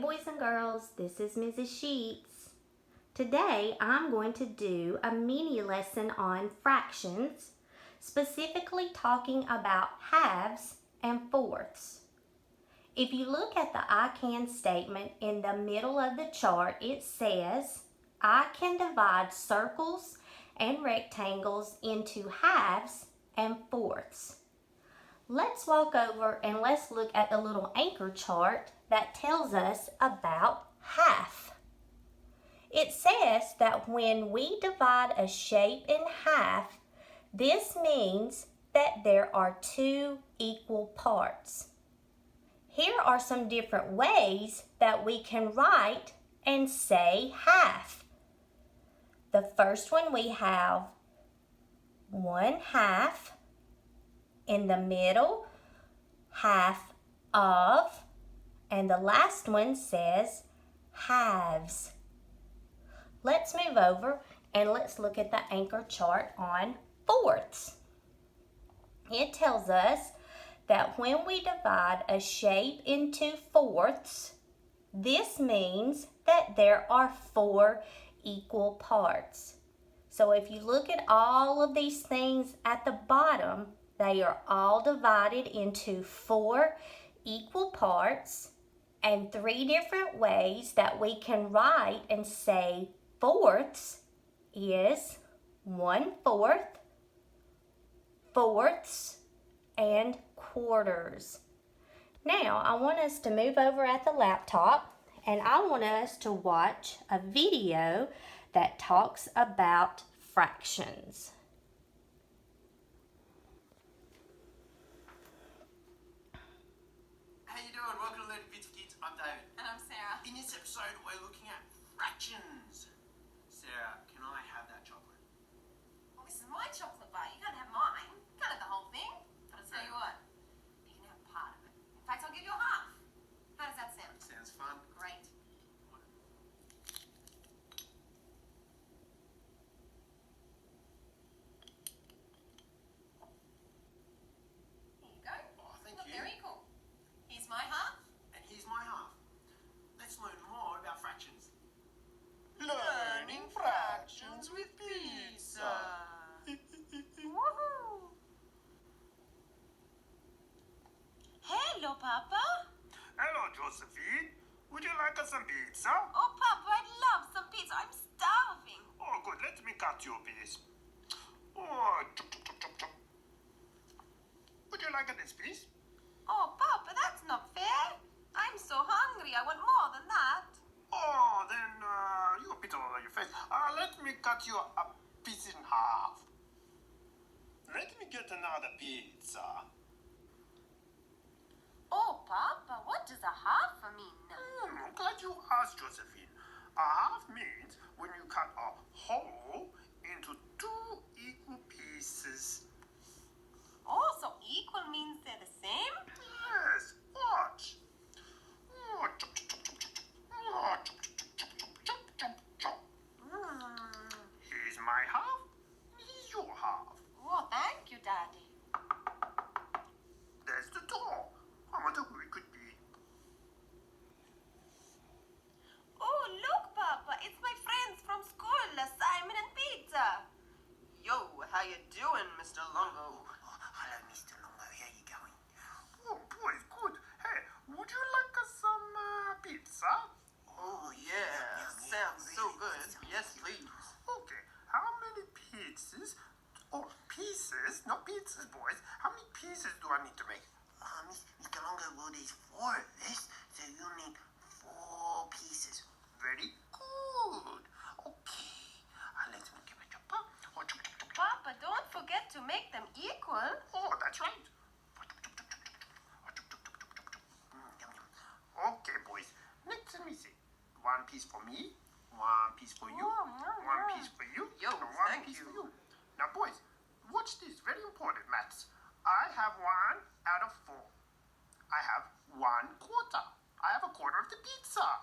boys and girls, this is Mrs. Sheats. Today I'm going to do a mini lesson on fractions, specifically talking about halves and fourths. If you look at the I can statement in the middle of the chart, it says, I can divide circles and rectangles into halves and fourths. Let's walk over and let's look at the little anchor chart that tells us about half. It says that when we divide a shape in half, this means that there are two equal parts. Here are some different ways that we can write and say half. The first one we have 1/2. In the middle, half of, and the last one says halves. Let's move over and let's look at the anchor chart on fourths. It tells us that when we divide a shape into fourths, this means that there are 4 equal parts. So if you look at all of these things at the bottom, they are all divided into 4 equal parts, and 3 different ways that we can write and say fourths is 1/4, fourths, and quarters. Now I want us to move over at the laptop and I want us to watch a video that talks about fractions. How you doing? Welcome to Learning Bits Kids. I'm David. And I'm Sarah. In this episode, we're looking at fractions. Sarah, can I have that chocolate? Well, this is my chocolate bar. You can't have mine. You can't have the whole thing. But I'll tell you what, you can have part of it. In fact, I'll give you half. How does that sound? Sounds fun. Great. Here you go. Oh, thank Look, you. they're equal. Here's my half. And here's my half. Let's learn more about fractions. Learning fractions with pizza. Woohoo! Hello, Papa. Hello, Josephine. Would you like some pizza? Oh, Papa, I'd love some pizza. I'm starving. Oh, good. Let me cut you a piece. Oh, chop, chop, chop, chop, chop. Would you like this piece? Oh, Papa, that's not fair. I'm so hungry. I want more than that. Oh, then you a bit all over your face. Let me cut you a piece in half. Let me get another pizza. Oh, Papa, what does a half mean? I'm glad you asked, Josephine. A half means when you cut a whole into 2 equal pieces. Oh, so equal means they're the same? Yes, watch. Oh, chop, chop, chop, chop, chop, chop. Oh, chop, chop, chop, chop, chop, chop, chop, chop. Here's my half. Here's your half. Oh, thank you, Daddy. There's the door. I wonder who it could be. Oh, look, Papa, it's my friends from school, Simon and Pizza. Yo, how you doing, Mr. Longo? Hello, Mr. Longo. How you going? Oh, boys, good. Hey, would you like some pizza? Oh, yeah. Sounds so good. Yes, please. Okay, how many pieces? Oh, pieces, not pizzas, boys. How many pieces do I need to make? Mr. Longo, well, there's 4 of us, so you'll need 4 pieces. Very good. Okay, let me give it a chopper. Oh, chop, chop, chop, chop. Papa, don't forget to make them equal. Oh, that's right. Oh, chop, chop, chop, chop, chop, chop. Oh, chop, chop, chop, chop, chop, chop. Yum, yum. Okay, boys. Next, let me see. 1 piece for me, 1 piece for you, Oh, 1 piece for you, Yo, and 1 thank piece you. for you. Now, boys, watch this. Very important, maths. I have 1 out of 4. I have 1/4. I have a quarter of the pizza.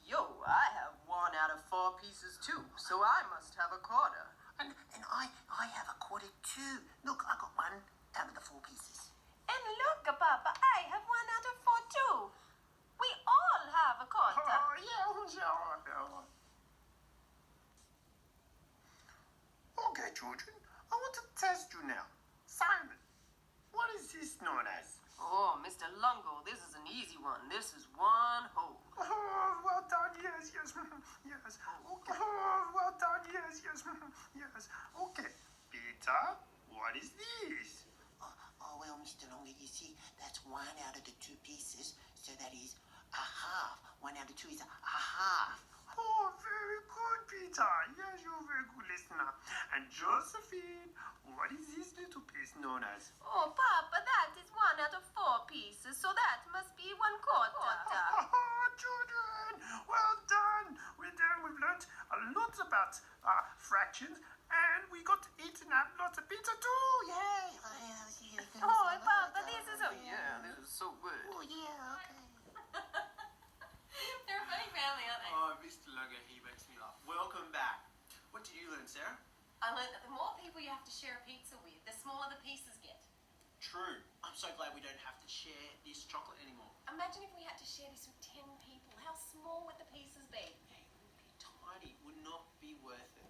Yo, I have 1 out of 4 pieces too, so I must have a quarter. And I have a quarter too. Look, I got 1 out of the 4 pieces. And look, Papa, I have 1 out of 4 too. We all have a quarter. Okay, children, I want to test you now. Simon, what is this known as? Oh, Mr. Lungo, this is an easy one. This is one hole. Oh, well done, yes, yes, yes. Okay. Oh, well done, yes, yes, yes. Okay, Peter, what is this? Well, Mr. Longo, you see, that's one out of the two pieces, so that is a half. One out of two is a half. Oh, very good, Peter. Yes, you're a very good listener. And Josephine, what is this little piece known as? Oh, Papa, that is one out of four pieces, so that must be 1/4. Children, well done. We've learnt a lot about fractions, and we got to eat and have lots of pizza too. Yay! Oh, Papa, this is so... Yeah, this is so good. Oh, yeah, okay. They're a funny family, aren't they? Oh, Mr. Lungo, he makes me laugh. Welcome back. What did you learn, Sarah? I learned that the more people you have to share a pizza with, the smaller the pieces get. True. I'm so glad we don't have to share this chocolate anymore. Imagine if we had to share this with 10 people. How small would the pieces be? It would be tiny. It would not be worth it.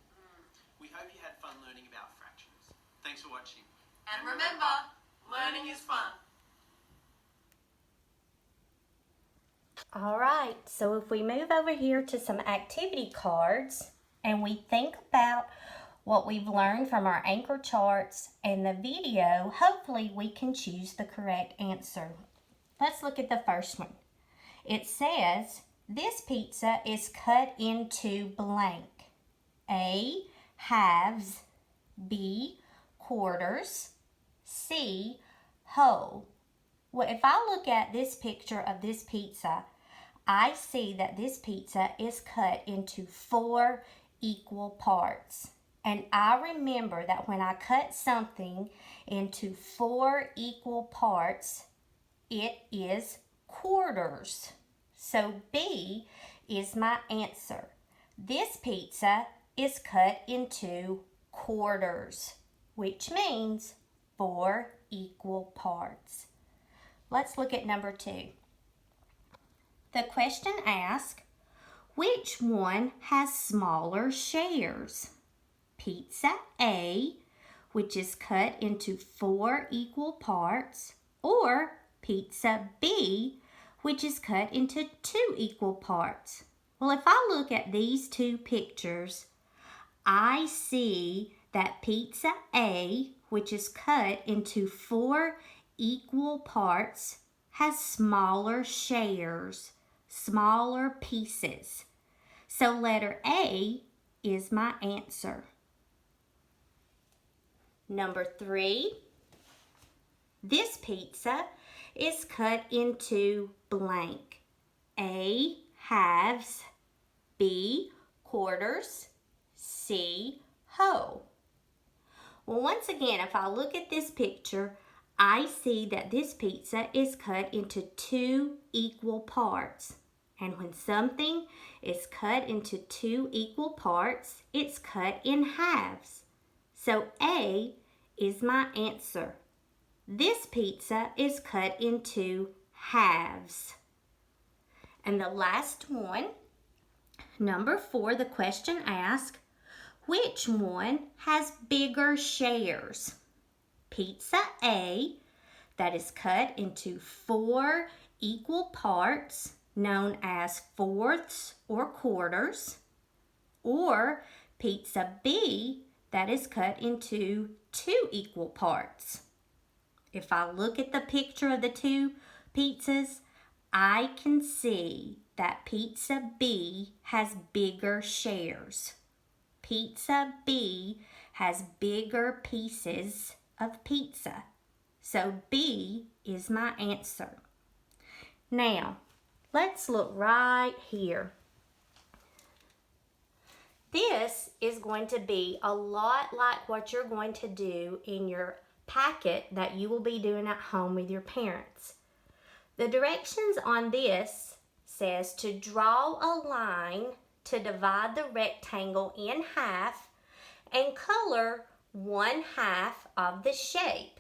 We hope you had fun learning about fractions. Thanks for watching. And remember, learning is fun. All right, so if we move over here to some activity cards and we think about what we've learned from our anchor charts and the video, hopefully we can choose the correct answer. Let's look at the first one. It says, this pizza is cut into blank. A, halves. B, quarters. C, whole. Well, if I look at this picture of this pizza, I see that this pizza is cut into 4 equal parts. And I remember that when I cut something into 4 equal parts, it is quarters. So B is my answer. This pizza is cut into quarters, which means 4 equal parts. Let's look at number 2. The question asks, which one has smaller shares? Pizza A, which is cut into 4 equal parts, or pizza B, which is cut into 2 equal parts. Well, if I look at these two pictures, I see that pizza A, which is cut into 4 equal parts, has smaller shares, smaller pieces. So letter A is my answer. Number 3, this pizza is cut into blank. A, halves. B, quarters. C, whole. Well, once again, if I look at this picture, I see that this pizza is cut into 2 equal parts. And when something is cut into 2 equal parts, it's cut in halves. So A is my answer. This pizza is cut into halves. And the last one, number 4, the question asks, which one has bigger shares? Pizza A, that is cut into 4 equal parts, known as fourths or quarters, or pizza B, that is cut into 2 equal parts. If I look at the picture of the two pizzas, I can see that pizza B has bigger shares. Pizza B has bigger pieces of pizza. So B is my answer. Now, let's look right here. This is going to be a lot like what you're going to do in your packet that you will be doing at home with your parents. The directions on this says to draw a line to divide the rectangle in half and color 1/2 of the shape.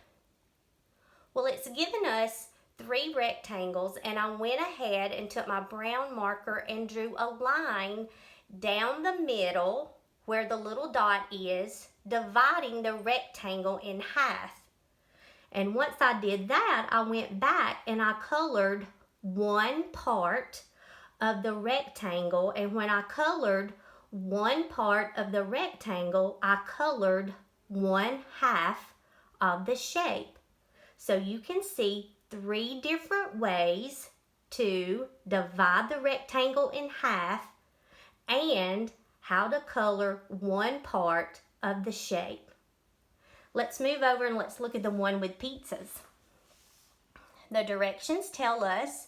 Well, it's given us 3 rectangles, and I went ahead and took my brown marker and drew a line down the middle where the little dot is, dividing the rectangle in half. And once I did that, I went back and I colored one part of the rectangle, and when I colored one part of the rectangle, I colored one half of the shape. So you can see 3 different ways to divide the rectangle in half and how to color one part of the shape. Let's move over and let's look at the one with pizzas. The directions tell us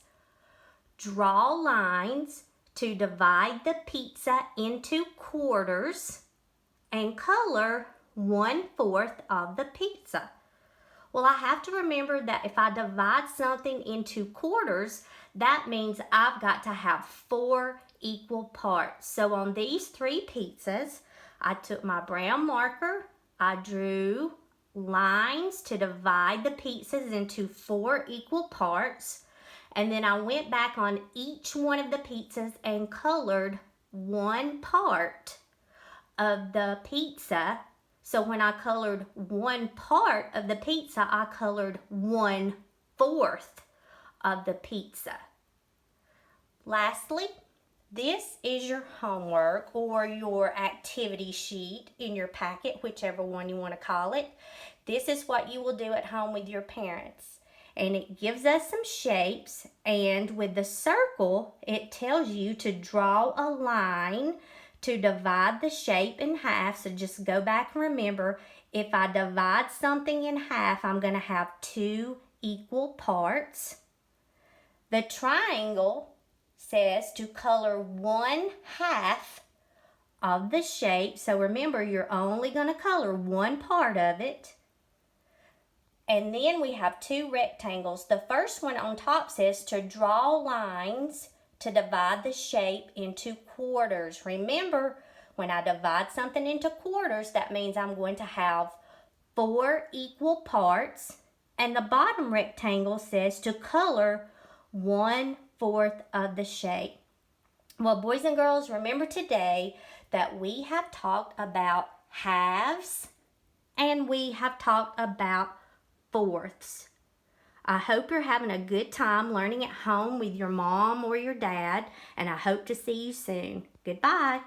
draw lines to divide the pizza into quarters and color 1/4 of the pizza. Well, I have to remember that if I divide something into quarters, that means I've got to have 4 equal parts. So on these 3 pizzas, I took my brown marker, I drew lines to divide the pizzas into 4 equal parts, and then I went back on each one of the pizzas and colored one part of the pizza. So when I colored one part of the pizza, I colored 1/4 of the pizza. Lastly, this is your homework or your activity sheet in your packet, whichever one you want to call it. This is what you will do at home with your parents. And it gives us some shapes, and with the circle, it tells you to draw a line to divide the shape in half. So just go back and remember, if I divide something in half, I'm going to have 2 equal parts. The triangle says to color 1/2 of the shape. So remember, you're only going to color one part of it. And then we have 2 rectangles. The first one on top says to draw lines to divide the shape into quarters. Remember, when I divide something into quarters, that means I'm going to have 4 equal parts. And the bottom rectangle says to color 1/4 of the shape. Well, boys and girls, remember today that we have talked about halves and we have talked about fourths. I hope you're having a good time learning at home with your mom or your dad, and I hope to see you soon. Goodbye.